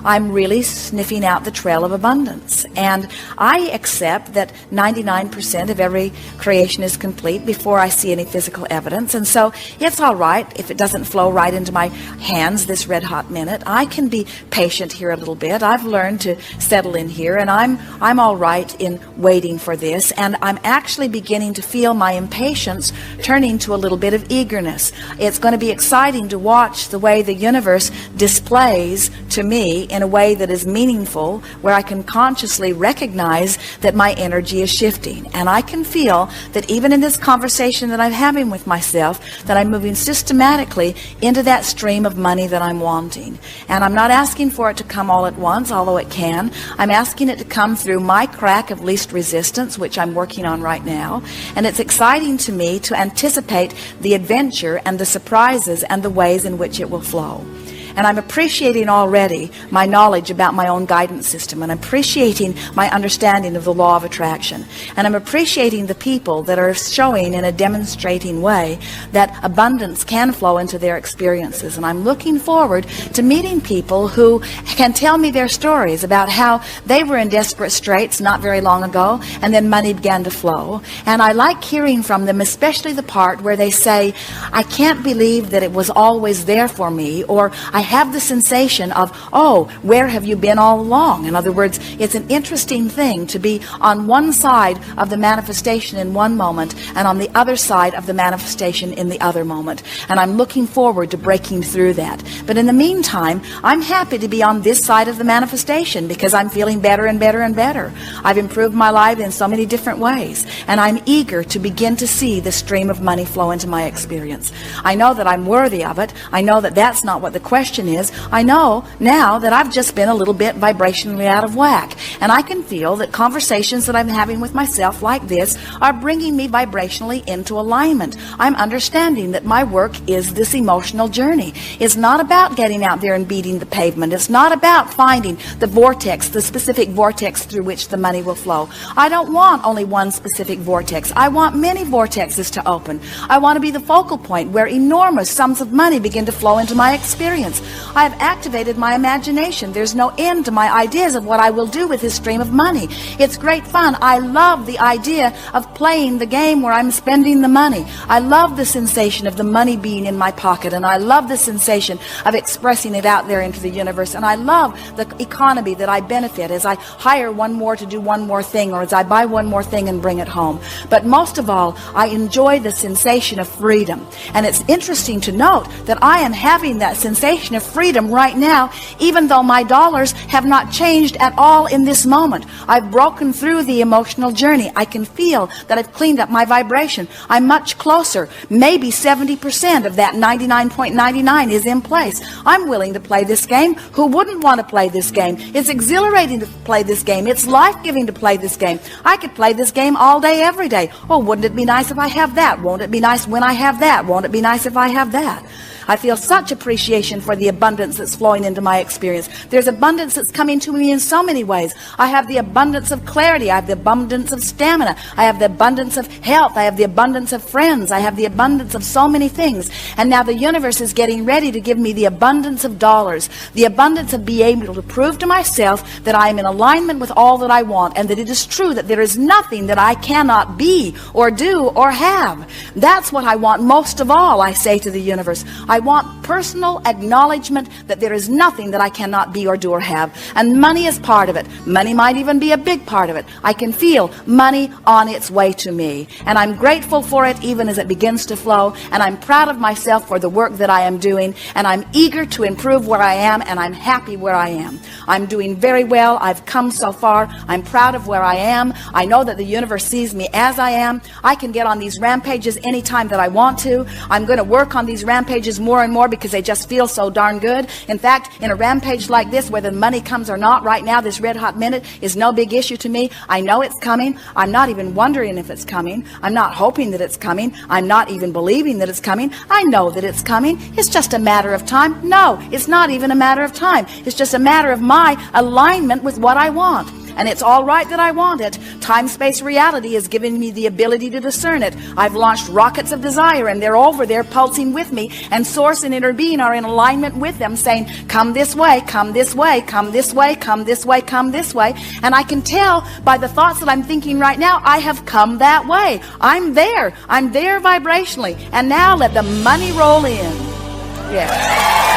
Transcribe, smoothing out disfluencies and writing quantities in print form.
I'm really sniffing out the trail of abundance. And I accept that 99% of every creation is complete before I see any physical evidence. And so it's all right if it doesn't flow right into my hands this red hot minute. I can be patient here a little bit. I've learned to settle in here, and I'm all right in waiting for this. And I'm actually beginning to feel my impatience turning to a little bit of eagerness. It's going to be exciting to watch the way the universe displays to me in a way that is meaningful, where I can consciously recognize that my energy is shifting. And I can feel that even in this conversation that I'm having with myself, that I'm moving systematically into that stream of money that I'm wanting. And I'm not asking for it to come all at once, although it can. I'm asking it to come through my crack of least resistance, which I'm working on right now. And it's exciting to me to anticipate the adventure and the surprises and the ways in which it will flow. And I'm appreciating already my knowledge about my own guidance system, and I'm appreciating my understanding of the law of attraction. And I'm appreciating the people that are showing in a demonstrating way that abundance can flow into their experiences. And I'm looking forward to meeting people who can tell me their stories about how they were in desperate straits not very long ago, and then money began to flow. And I like hearing from them, especially the part where they say, I can't believe that it was always there for me, or I have the sensation of, oh, where have you been all along? In other words, it's an interesting thing to be on one side of the manifestation in one moment and on the other side of the manifestation in the other moment. And I'm looking forward to breaking through that. But in the meantime, I'm happy to be on this side of the manifestation because I'm feeling better and better and better. I've improved my life in so many different ways, and I'm eager to begin to see the stream of money flow into my experience. I know that I'm worthy of it. I know that that's not what the question is. I know now that I've just been a little bit vibrationally out of whack, and I can feel that conversations that I'm having with myself like this are bringing me vibrationally into alignment. I'm understanding that my work is this emotional journey. It's not about getting out there and beating the pavement. It's not about finding the vortex, the specific vortex through which the money will flow. I don't want only one specific vortex. I want many vortexes to open. I want to be the focal point where enormous sums of money begin to flow into my experience. I have activated my imagination. There's no end to my ideas of what I will do with this stream of money. It's great fun. I love the idea of playing the game where I'm spending the money. I love the sensation of the money being in my pocket, and I love the sensation of expressing it out there into the universe. And I love the economy that I benefit as I hire one more to do one more thing, or as I buy one more thing and bring it home. But most of all, I enjoy the sensation of freedom. And it's interesting to note that I am having that sensation of freedom right now, even though my dollars have not changed at all in this moment. I've broken through the emotional journey. I can feel that I've cleaned up my vibration. I'm much closer. Maybe 70% of that 99.99 is in place. I'm willing to play this game. Who wouldn't want to play this game? It's exhilarating to play this game. It's life-giving to play this game. I could play this game all day, every day. Oh, wouldn't it be nice if I have that? Won't it be nice when I have that? Won't it be nice if I have that? I feel such appreciation for the abundance that's flowing into my experience. There's abundance that's coming to me in so many ways. I have the abundance of clarity. I have the abundance of stamina. I have the abundance of health. I have the abundance of friends. I have the abundance of so many things. And now the universe is getting ready to give me the abundance of dollars, the abundance of being able to prove to myself that I am in alignment with all that I want, and that it is true that there is nothing that I cannot be or do or have. That's what I want most of all, I say to the universe. I want personal acknowledgement that there is nothing that I cannot be or do or have. And money is part of it. Money might even be a big part of it. I can feel money on its way to me. And I'm grateful for it even as it begins to flow. And I'm proud of myself for the work that I am doing. And I'm eager to improve where I am. And I'm happy where I am. I'm doing very well. I've come so far. I'm proud of where I am. I know that the universe sees me as I am. I can get on these rampages anytime that I want to. I'm going to work on these rampages more and more because they just feel so darn good. In fact, in a rampage like this, whether money comes or not right now, this red hot minute is no big issue to me. I know it's coming. I'm not even wondering if it's coming. I'm not hoping that it's coming. I'm not even believing that it's coming. I know that it's coming. It's just a matter of time. No, it's not even a matter of time. It's just a matter of my alignment with what I want. and it's all right that I want it. Time-space reality has given me the ability to discern it. I've launched rockets of desire, and they're over there pulsing with me, and source and inner being are in alignment with them, saying, come this way, come this way, come this way, come this way, come this way. And I can tell by the thoughts that I'm thinking right now, I have come that way. I'm there vibrationally. And now let the money roll in. Yes.